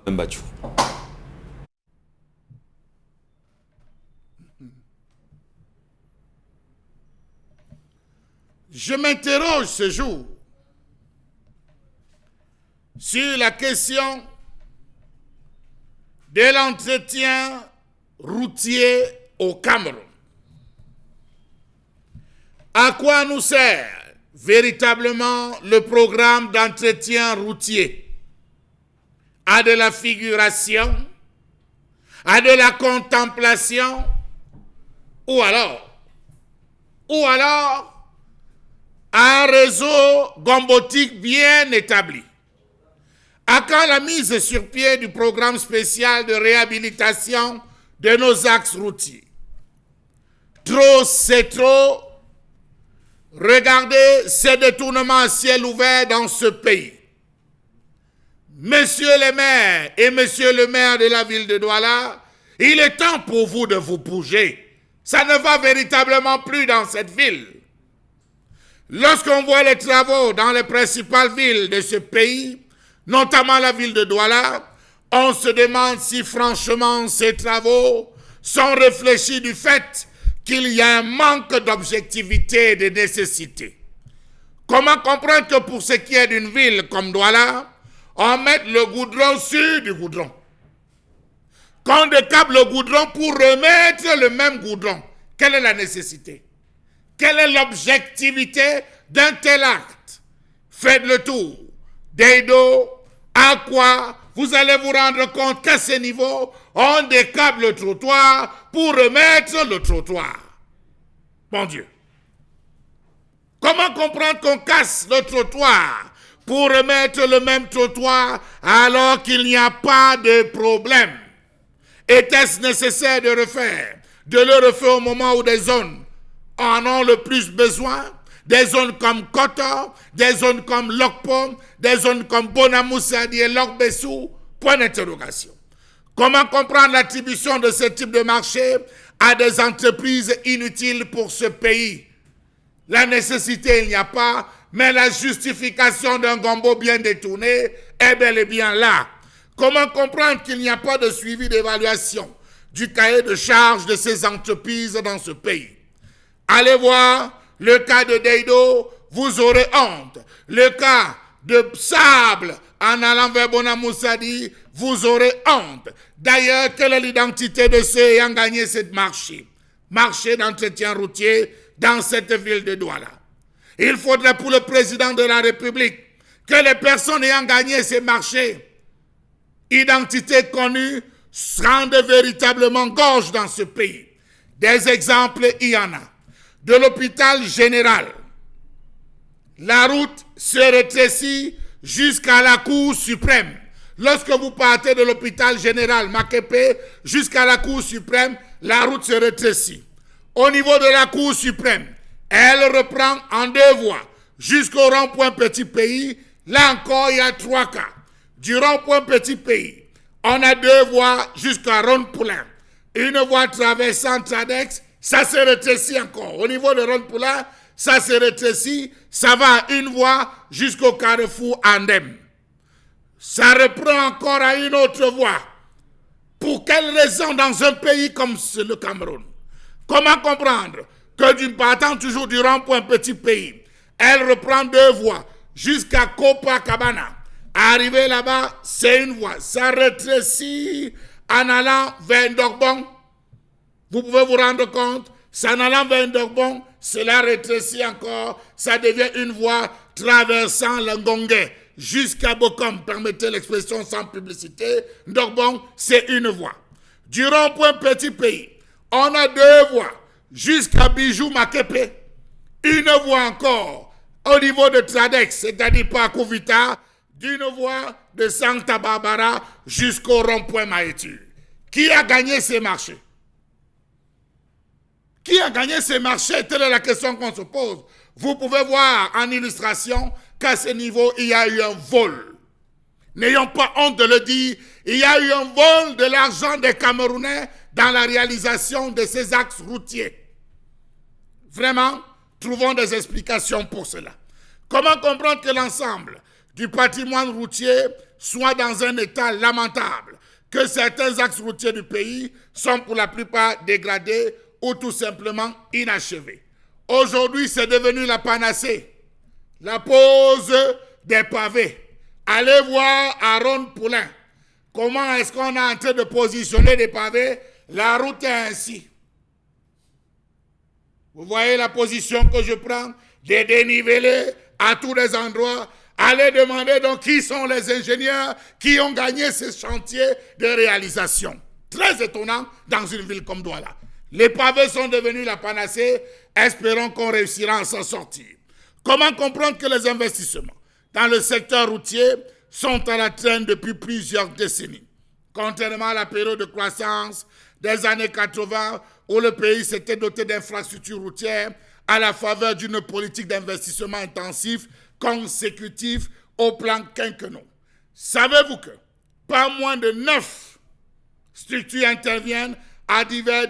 Mbachou. Je m'interroge ce jour sur la question de l'entretien routier au Cameroun. À quoi nous sert véritablement le programme d'entretien routier? À de la figuration, à de la contemplation, ou alors à un réseau gombotique bien établi. À quand la mise sur pied du programme spécial de réhabilitation de nos axes routiers? Trop, c'est trop. Regardez ces détournements à ciel ouvert dans ce pays. Monsieur le maire et monsieur le maire de la ville de Douala, il est temps pour vous de vous bouger. Ça ne va véritablement plus dans cette ville. Lorsqu'on voit les travaux dans les principales villes de ce pays, notamment la ville de Douala, on se demande si franchement ces travaux sont réfléchis du fait qu'il y a un manque d'objectivité et de nécessité. Comment comprendre que pour ce qui est d'une ville comme Douala, on mette le goudron sur du goudron? Qu'on décape le goudron pour remettre le même goudron. Quelle est la nécessité? Quelle est l'objectivité d'un tel acte? Faites le tour. Deido, Aqua, vous allez vous rendre compte qu'à ce niveau, on décape le trottoir pour remettre le trottoir. Mon Dieu. Comment comprendre qu'on casse le trottoir pour remettre le même trottoir alors qu'il n'y a pas de problème? Était-ce nécessaire de le refaire au moment où des zones en ont le plus besoin? Des zones comme Koto, des zones comme Lokpom, des zones comme Bonamoussadi et Lokbessou? Point d'interrogation. Comment comprendre l'attribution de ce type de marché à des entreprises inutiles pour ce pays? La nécessité, il n'y a pas, mais la justification d'un gombo bien détourné est bel et bien là. Comment comprendre qu'il n'y a pas de suivi d'évaluation du cahier de charges de ces entreprises dans ce pays? Allez voir le cas de Deido, vous aurez honte. Le cas de Sable en allant vers Bonamoussadi, vous aurez honte. D'ailleurs, quelle est l'identité de ceux ayant gagné cette marché d'entretien routier dans cette ville de Douala? Il faudrait pour le président de la République que les personnes ayant gagné ces marchés, identité connue, rendent véritablement gorge dans ce pays. Des exemples, il y en a. De l'hôpital général, la route se rétrécit jusqu'à la Cour suprême. Lorsque vous partez de l'hôpital général Makepe jusqu'à la Cour suprême, la route se rétrécit. Au niveau de la Cour suprême, elle reprend en 2 voies jusqu'au rond-point Petit Pays. Là encore, il y a 3 cas. Du rond-point Petit Pays, on a 2 voies jusqu'à Ronde-Poulain. Une voie traversant Tradex, ça se rétrécit encore. Au niveau de Ronde-Poulain, ça se rétrécit, ça va à 1 voie jusqu'au carrefour Andem. Ça reprend encore à une autre voie. Pour quelle raison dans un pays comme le Cameroun? Comment comprendre que d'une partant toujours du rond-point Petit Pays, elle reprend 2 voies jusqu'à Copacabana. Arrivé là-bas, c'est 1 voie. Ça rétrécit en allant vers Ndogbon. Vous pouvez vous rendre compte, c'est en allant vers Ndogbon, cela rétrécit encore, ça devient 1 voie traversant le Ngongé jusqu'à Bokom. Permettez l'expression sans publicité. Ndogbon, c'est 1 voie. Du rond-point Petit Pays, on a 2 voies jusqu'à Bijou Makepe. 1 voie encore au niveau de Tradex, c'est-à-dire par Kouvita, d'une voie de Santa Barbara jusqu'au rond-point Maétu. Qui a gagné ces marchés? Qui a gagné ces marchés? Telle est la question qu'on se pose. Vous pouvez voir en illustration qu'à ce niveau, il y a eu un vol. N'ayons pas honte de le dire, il y a eu un vol de l'argent des Camerounais dans la réalisation de ces axes routiers. Vraiment, trouvons des explications pour cela. Comment comprendre que l'ensemble du patrimoine routier soit dans un état lamentable, que certains axes routiers du pays sont pour la plupart dégradés ou tout simplement inachevés. Aujourd'hui, c'est devenu la panacée. La pose des pavés. Allez voir Aaron Poulain. Comment est-ce qu'on est en train de positionner des pavés? La route est ainsi. Vous voyez la position que je prends? Des dénivelés à tous les endroits. Allez demander donc qui sont les ingénieurs qui ont gagné ce chantier de réalisation. Très étonnant dans une ville comme Douala. Les pavés sont devenus la panacée. Espérons qu'on réussira à s'en sortir. Comment comprendre que les investissements dans le secteur routier sont à la traîne depuis plusieurs décennies? Contrairement à la période de croissance des années 80 où le pays s'était doté d'infrastructures routières à la faveur d'une politique d'investissement intensif consécutif au plan quinquennal. Savez-vous que pas moins de 9 structures interviennent à divers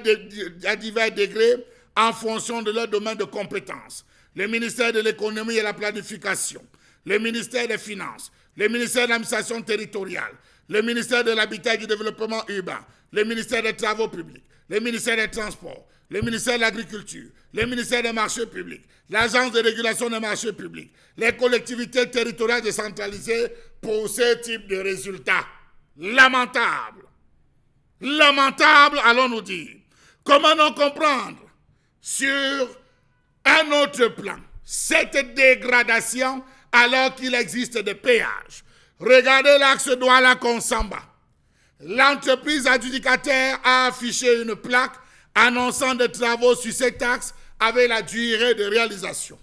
degrés en fonction de leur domaine de compétences? Le ministère de l'économie et de la planification, le ministère des finances, le ministère de l'administration territoriale, le ministère de l'habitat et du développement urbain, le ministère des travaux publics, le ministère des transports, le ministère de l'agriculture, le ministère des marchés publics, l'agence de régulation des marchés publics, les collectivités territoriales décentralisées pour ce type de résultats. Lamentable. Lamentable, allons-nous dire. Comment non comprendre sur un autre plan cette dégradation alors qu'il existe des péages? Regardez l'axe Douala-Konsamba. L'entreprise adjudicataire a affiché une plaque annonçant des travaux sur cet axe avec la durée de réalisation.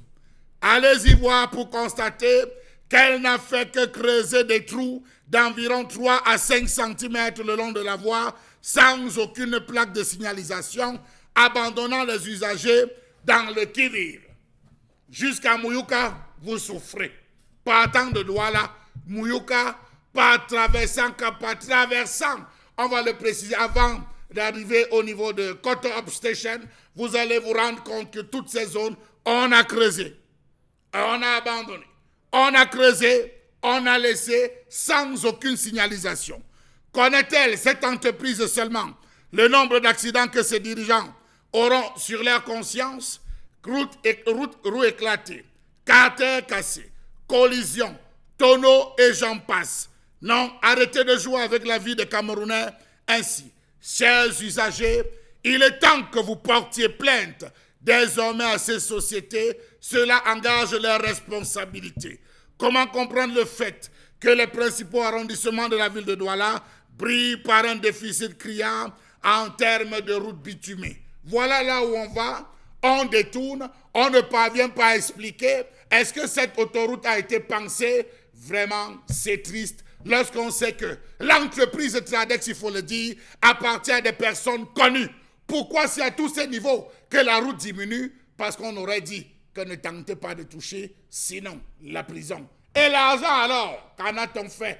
Allez-y voir pour constater qu'elle n'a fait que creuser des trous d'environ 3 à 5 cm le long de la voie sans aucune plaque de signalisation, abandonnant les usagers dans le qui-vive. Jusqu'à Mouyouka, vous souffrez. Partant de Douala, Mouyouka, pas traversant, on va le préciser, avant d'arriver au niveau de Koto Up Station, vous allez vous rendre compte que toutes ces zones, on a creusé, on a abandonné, on a creusé, on a laissé sans aucune signalisation. Connaît-elle, cette entreprise seulement, le nombre d'accidents que ses dirigeants auront sur leur conscience? Roues éclatées, carter cassé, collision, tonneaux et j'en passe. Non, arrêtez de jouer avec la vie des Camerounais ainsi. Chers usagers, il est temps que vous portiez plainte désormais à ces sociétés. Cela engage leurs responsabilités. Comment comprendre le fait que les principaux arrondissements de la ville de Douala brillent par un déficit criant en termes de routes bitumées? Voilà là où on va, on détourne, on ne parvient pas à expliquer. Est-ce que cette autoroute a été pensée? Vraiment, c'est triste lorsqu'on sait que l'entreprise Tradex, il faut le dire, appartient à des personnes connues. Pourquoi c'est à tous ces niveaux que la route diminue? Parce qu'on aurait dit que ne tentez pas de toucher, sinon la prison. Et l'argent alors, qu'en a-t-on fait?